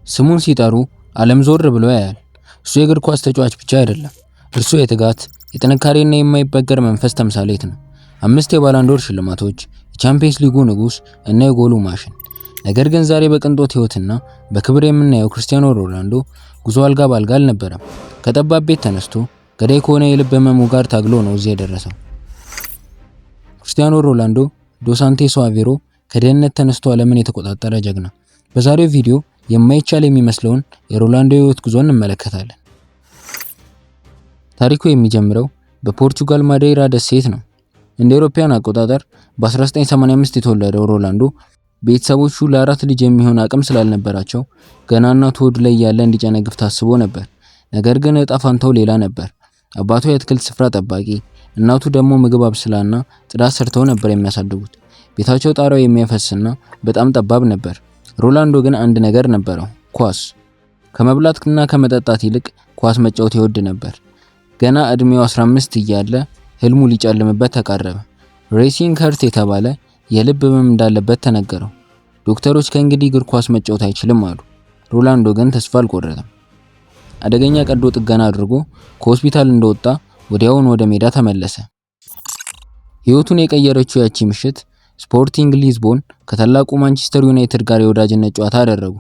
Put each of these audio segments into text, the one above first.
ስሙን ሲጠሩ ዓለም ዞር ብሎ ያያል። እሱ የእግር ኳስ ተጫዋች ብቻ አይደለም። እርሱ የትጋት የጥንካሬና የማይበገር መንፈስ ተምሳሌት ነው። 5 የባላንዶር ሽልማቶች፣ የቻምፒየንስ ሊጉ ንጉስ እና የጎሉ ማሽን። ነገር ግን ዛሬ በቅንጦት ህይወትና በክብር የምናየው ክርስቲያኖ ሮናልዶ ጉዞ አልጋ ባልጋ አልነበረም። ከጠባብ ቤት ተነስቶ ገዳይ ከሆነ የልብ ህመሙ ጋር ታግሎ ነው እዚህ የደረሰው። ክርስቲያኖ ሮናልዶ ዶስ ሳንቶስ አቬሮ ከድህነት ተነስቶ ዓለምን የተቆጣጠረ ጀግና። በዛሬው ቪዲዮ የማይቻል የሚመስለውን የሮናልዶ ህይወት ጉዞ እንመለከታለን። ታሪኩ የሚጀምረው በፖርቹጋል ማዴይራ ደሴት ነው። እንደ አውሮፓውያን አቆጣጠር በ1985 የተወለደው ሮናልዶ ቤተሰቦቹ ለአራት ልጅ የሚሆን አቅም ስላልነበራቸው ገና እናቱ ሆድ ላይ ያለ እንዲጨነግፍ ታስቦ ነበር። ነገር ግን እጣ ፋንታው ሌላ ነበር። አባቱ የአትክልት ስፍራ ጠባቂ፣ እናቱ ደግሞ ምግብ አብስላና ጽዳት ሰርተው ነበር የሚያሳድጉት። ቤታቸው ጣራው የሚያፈስና በጣም ጠባብ ነበር። ሮናልዶ ግን አንድ ነገር ነበረው፣ ኳስ። ከመብላትና ከመጠጣት ይልቅ ኳስ መጫወት ይወድ ነበር። ገና እድሜው 15 እያለ ህልሙ ሊጨልምበት ተቃረበ። ሬሲንግ ሀርት የተባለ የልብ ህመም እንዳለበት ተነገረው። ዶክተሮች ከእንግዲህ እግር ኳስ መጫወት አይችልም አሉ። ሮናልዶ ግን ተስፋ አልቆረጠም። አደገኛ ቀዶ ጥገና አድርጎ ከሆስፒታል እንደወጣ ወዲያውኑ ወደ ሜዳ ተመለሰ። ህይወቱን የቀየረችው ያቺ ምሽት ስፖርቲንግ ሊዝቦን ከታላቁ ማንቸስተር ዩናይትድ ጋር የወዳጅነት ጨዋታ አደረጉ።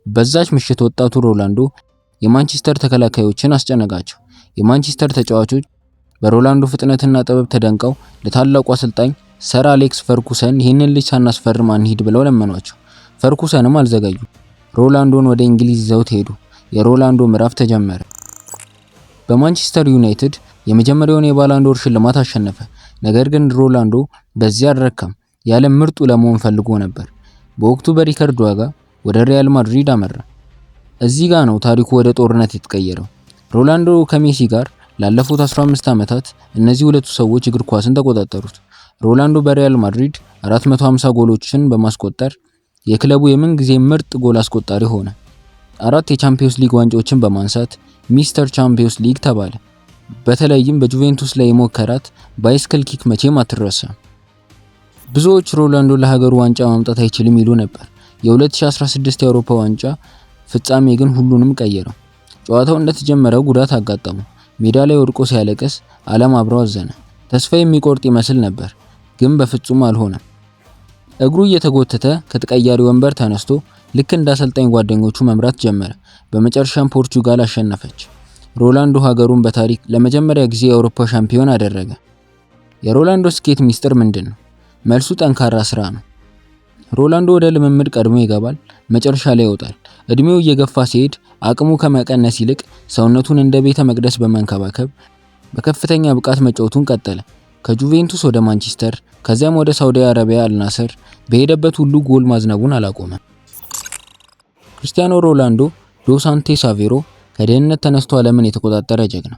በዛች ምሽት ወጣቱ ሮናልዶ የማንቸስተር ተከላካዮችን አስጨነቃቸው። የማንቸስተር ተጫዋቾች በሮናልዶ ፍጥነትና ጥበብ ተደንቀው ለታላቁ አሰልጣኝ ሰር አሌክስ ፈርጉሰን ይህንን ልጅ ሳናስፈርም አንሂድ ብለው ለመኗቸው። ፈርጉሰንም አልዘገዩ። ሮናልዶን ወደ እንግሊዝ ይዘውት ሄዱ። የሮናልዶ ምዕራፍ ተጀመረ። በማንቸስተር ዩናይትድ የመጀመሪያውን የባላንዶር ሽልማት አሸነፈ። ነገር ግን ሮናልዶ በዚያ አልረካም። የዓለም ምርጡ ለመሆን ፈልጎ ነበር። በወቅቱ በሪከርድ ዋጋ ወደ ሪያል ማድሪድ አመራ። እዚህ ጋር ነው ታሪኩ ወደ ጦርነት የተቀየረው። ሮናልዶ ከሜሲ ጋር ላለፉት 15 ዓመታት እነዚህ ሁለቱ ሰዎች እግር ኳስን ተቆጣጠሩት። ሮናልዶ በሪያል ማድሪድ 450 ጎሎችን በማስቆጠር የክለቡ የምን ጊዜ ምርጥ ጎል አስቆጣሪ ሆነ። 4 የቻምፒየንስ ሊግ ዋንጫዎችን በማንሳት ሚስተር ቻምፒየንስ ሊግ ተባለ። በተለይም በጁቬንቱስ ላይ የሞከራት ባይስክል ኪክ መቼም አትረሳም። ብዙዎች ሮናልዶ ለሀገሩ ዋንጫ ማምጣት አይችልም ይሉ ነበር። የ2016 የአውሮፓ ዋንጫ ፍጻሜ ግን ሁሉንም ቀየረው። ጨዋታው እንደተጀመረ ጉዳት አጋጠመው። ሜዳ ላይ ወድቆ ሲያለቅስ ዓለም አብሮ አዘነ። ተስፋ የሚቆርጥ ይመስል ነበር፣ ግን በፍጹም አልሆነም። እግሩ እየተጎተተ ከተቀያሪ ወንበር ተነስቶ ልክ እንደ አሰልጣኝ ጓደኞቹ መምራት ጀመረ። በመጨረሻም ፖርቹጋል አሸነፈች። ሮናልዶ ሀገሩን በታሪክ ለመጀመሪያ ጊዜ የአውሮፓ ሻምፒዮን አደረገ። የሮናልዶ ስኬት ሚስጥር ምንድነው? መልሱ ጠንካራ ስራ ነው። ሮናልዶ ወደ ልምምድ ቀድሞ ይገባል፣ መጨረሻ ላይ ይወጣል። እድሜው እየገፋ ሲሄድ አቅሙ ከመቀነስ ይልቅ ሰውነቱን እንደ ቤተ መቅደስ በመንከባከብ በከፍተኛ ብቃት መጫወቱን ቀጠለ። ከጁቬንቱስ ወደ ማንቸስተር ከዚያም ወደ ሳውዲ አረቢያ አልናስር በሄደበት ሁሉ ጎል ማዝነቡን አላቆመም። ክርስቲያኖ ሮናልዶ ዶስ ሳንቶስ አቬሮ ከድህነት ተነስቶ ዓለምን የተቆጣጠረ ጀግና።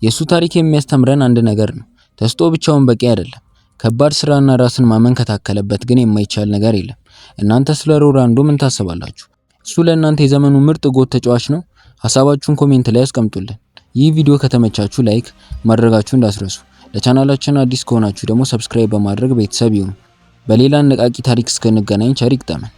የሱ ታሪክ የሚያስተምረን አንድ ነገር ነው። ተስጦ ብቻውን በቂ አይደለም። ከባድ ስራና ራስን ማመን ከታከለበት ግን የማይቻል ነገር የለም። እናንተ ስለ ሮናልዶ ምን ታስባላችሁ? እሱ ለእናንተ የዘመኑ ምርጥ ጎል ተጫዋች ነው? ሐሳባችሁን ኮሜንት ላይ አስቀምጡልን። ይህ ቪዲዮ ከተመቻችሁ ላይክ ማድረጋችሁን እንዳትረሱ። ለቻናላችን አዲስ ከሆናችሁ ደግሞ ሰብስክራይብ በማድረግ ቤተሰብ ይሁኑ። በሌላ አነቃቂ ታሪክ እስክንገናኝ ቸር ይግጠመን።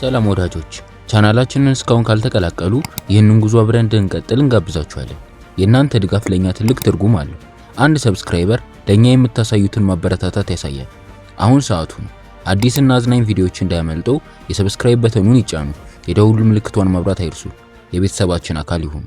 ሰላም ወዳጆች፣ ቻናላችንን እስካሁን ካልተቀላቀሉ ይህንን ጉዞ አብረን እንድንቀጥል እንጋብዛችኋለን። የእናንተ ድጋፍ ለኛ ትልቅ ትርጉም አለው። አንድ ሰብስክራይበር ለኛ የምታሳዩትን ማበረታታት ያሳያል። አሁን ሰዓቱ ነው። አዲስና አዝናኝ ቪዲዮዎች እንዳያመልጡ የሰብስክራይብ በተኑን ይጫኑ። የደውል ምልክቷን ማብራት አይርሱ። የቤተሰባችን አካል ይሁኑ።